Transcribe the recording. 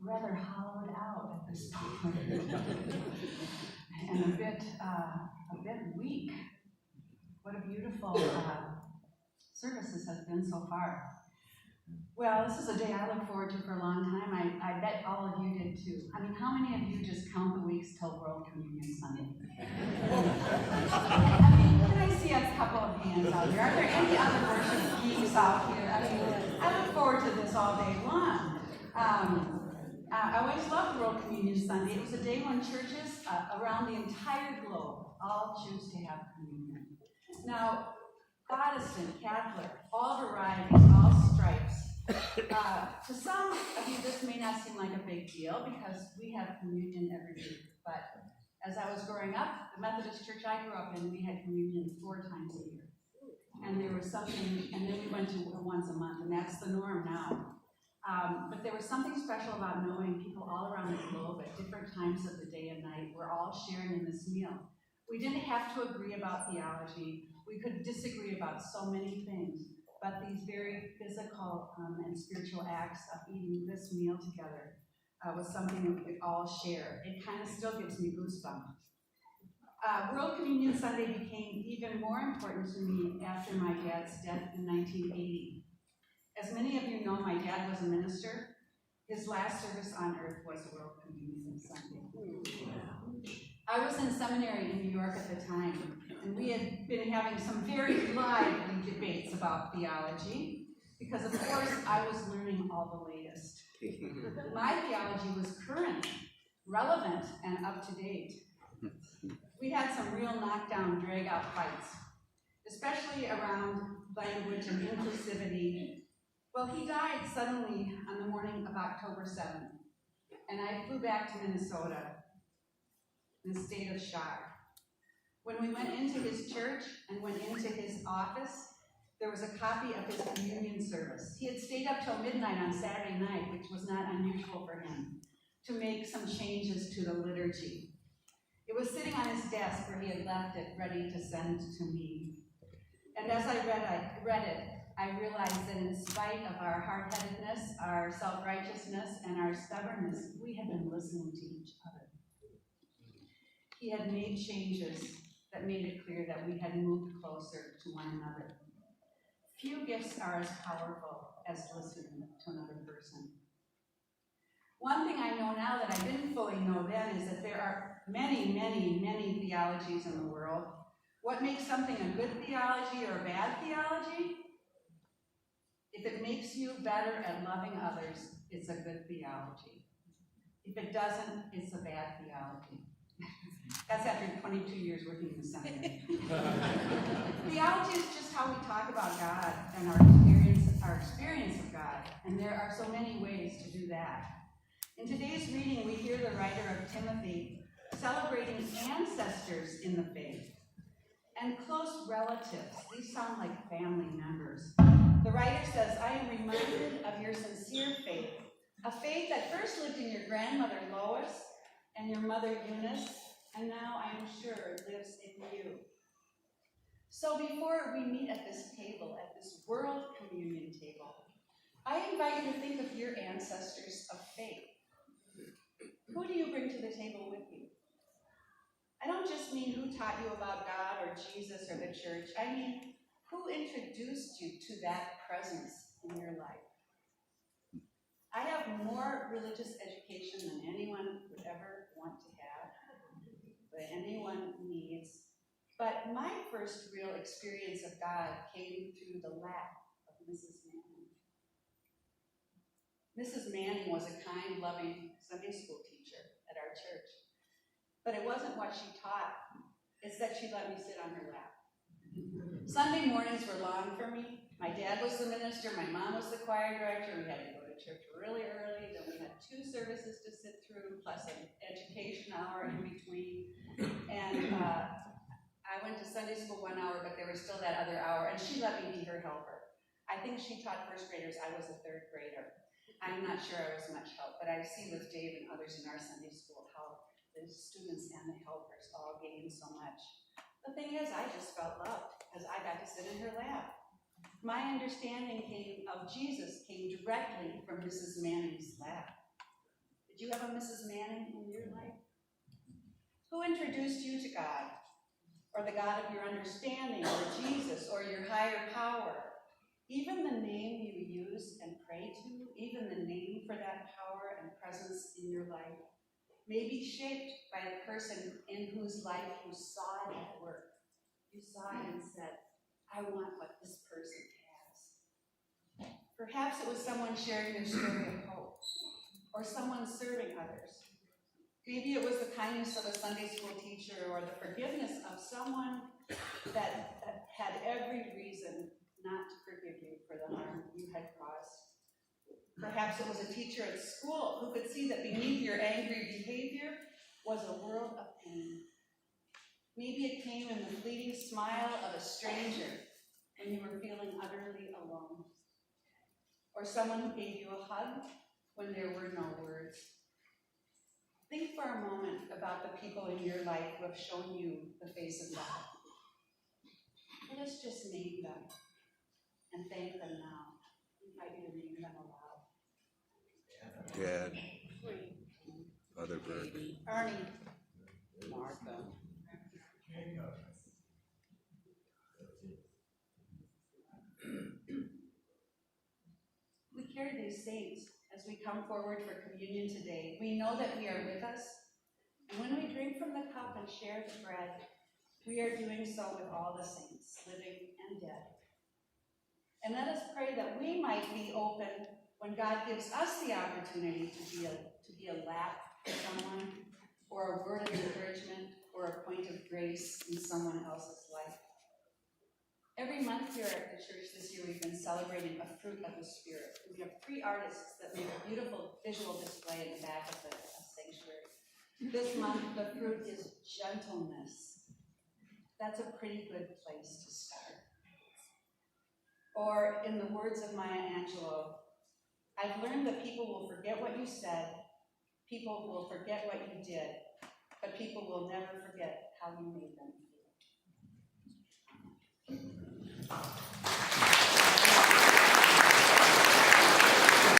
rather hollowed out at this point and a bit weak. What a beautiful service this has been so far. Well, this is a day I look forward to for a long time. I bet all of you did too. I mean, how many of you just count the weeks till World Communion Sunday? I mean, can I see a couple of hands out there? Are there any other worship geeks out here? I mean, I look forward to this all day long. I always loved World Communion Sunday. It was a day when churches around the entire globe all choose to have communion. Now, Protestant, Catholic, all varieties, all stripes. To some of you, this may not seem like a big deal because we have communion every week. But as I was growing up, the Methodist church I grew up in, we had communion 4 times a year. And there was something, and then we went to once a month, and that's the norm now. But there was something special about knowing people all around the globe at different times of the day and night were all sharing in this meal. We didn't have to agree about theology. We could disagree about so many things. But these very physical and spiritual acts of eating this meal together was something that we could all share. It kind of still gives me goosebumps. World Communion Sunday became even more important to me after my dad's death in 1980. As many of you know, my dad was a minister. His last service on earth was World Communion Sunday. I was in seminary in New York at the time, and we had been having some very lively debates about theology, because of course I was learning all the latest. My theology was current, relevant, and up to date. We had some real knockdown, drag-out fights, especially around language and inclusivity. Well, he died suddenly on the morning of October 7th, and I flew back to Minnesota in a state of shock. When we went into his church and went into his office, there was a copy of his communion service. He had stayed up till midnight on Saturday night, which was not unusual for him, to make some changes to the liturgy. It was sitting on his desk where he had left it, ready to send to me. And as I read it, I realized that in spite of our hard-headedness, our self-righteousness, and our stubbornness, we had been listening to each other. He had made changes that made it clear that we had moved closer to one another. Few gifts are as powerful as listening to another person. One thing I know now that I didn't fully know then is that there are many, many, many theologies in the world. What makes something a good theology or a bad theology? If it makes you better at loving others, it's a good theology. If it doesn't, it's a bad theology. That's after 22 years working in the seminary. Theology is just how we talk about God and our experience of God, and there are so many ways to do that. In today's reading, we hear the writer of Timothy celebrating ancestors in the faith and close relatives. These sound like family members. The writer says, I am reminded of your sincere faith, a faith that first lived in your grandmother Lois and your mother Eunice, and now I am sure lives in you. So before we meet at this table, at this World Communion table, I invite you to think of your ancestors of faith. Who do you bring to the table with you? I don't just mean who taught you about God or Jesus or the church. I mean, who introduced you to that presence in your life? I have more religious education than anyone would ever want to have, that anyone needs. But my first real experience of God came through the lap of Mrs. Manning. Mrs. Manning was a kind, loving Sunday school teacher at our church. But it wasn't what she taught. It's that she let me sit on her lap. Sunday mornings were long for me. My dad was the minister, my mom was the choir director. We had to go to church really early. Then we had 2 services to sit through, plus an education hour in between. And I went to Sunday school 1 hour, but there was still that other hour, and she let me be her helper. I think she taught first graders. I was a 3rd grader. I'm not sure I was much help, but I see with Dave and others in our Sunday school how the students and the helpers all gained so much. The thing is, I just felt loved because I got to sit in her lap. My understanding of Jesus came directly from Mrs. Manning's lap. Did you have a Mrs. Manning in your life? Who introduced you to God? Or the God of your understanding, or Jesus, or your higher power? Even the name you use and pray to, even the name for that power and presence in your life, may be shaped by the person in whose life you saw it at work. You saw it and said, I want what this person has. Perhaps it was someone sharing their story of hope, or someone serving others. Maybe it was the kindness of a Sunday school teacher, or the forgiveness of someone that had every reason not to forgive you for the harm you had caused. Perhaps it was a teacher at school who could see that beneath your angry behavior was a world of pain. Maybe it came in the fleeting smile of a stranger when you were feeling utterly alone. Or someone who gave you a hug when there were no words. Think for a moment about the people in your life who have shown you the face of God. Let us just name them and thank them now. I invite you to name them aloud. Dad, Mother Bird, Ernie, Martha. we carry these saints as we come forward for communion today. We know that we are with us, and when we drink from the cup and share the bread, we are doing so with all the saints, living and dead. And let us pray that we might be open when God gives us the opportunity to be a laugh for someone, or a word of encouragement, or a point of grace in someone else's life. Every month here at the church this year, we've been celebrating a fruit of the Spirit. We have 3 artists that made a beautiful visual display in the back of the sanctuary. This month, the fruit is gentleness. That's a pretty good place to start. Or, in the words of Maya Angelou, I've learned that people will forget what you said, people will forget what you did, but people will never forget how you made them feel.